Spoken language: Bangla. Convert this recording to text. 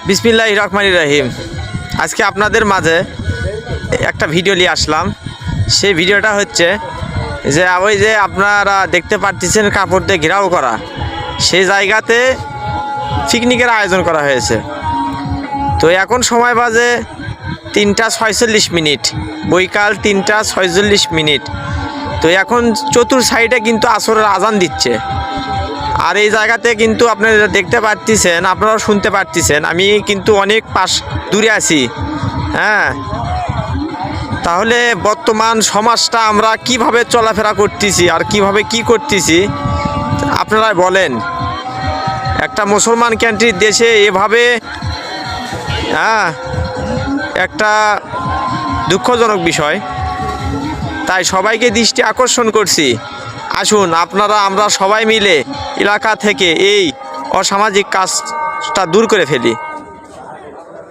বিসমিল্লাহির রহমানির রহিম। আজকে আপনাদের মাঝে একটা ভিডিও নিয়ে আসলাম। সেই ভিডিওটা হচ্ছে যে ওই যে আপনারা দেখতে পাচ্ছেন কাপড় দিয়ে ঘেরাও করা সেই জায়গাতে পিকনিকের আয়োজন করা হয়েছে। তো এখন সময় বাজে 3:46, বৈকাল 3:46। তো এখন চতুর সাইডে কিন্তু আসরের আজান দিচ্ছে। আর এই জায়গাতে কিন্তু আপনারা দেখতে পাচ্ছেন, আপনারাও শুনতে পাচ্ছেন, আমি কিন্তু অনেক দূরে আছি। হ্যাঁ, তাহলে বর্তমান সমাজটা আমরা কিভাবে চলাফেরা করতেছি আর কিভাবে কি করতেছি আপনারা বলেন। একটা মুসলমান কান্ট্রির দেশে এভাবে একটা দুঃখজনক বিষয়। তাই সবাইকে দৃষ্টি আকর্ষণ করছি, আসুন আমরা সবাই মিলে এলাকা থেকে এই অসামাজিক কাজটা দূর করে ফেলি।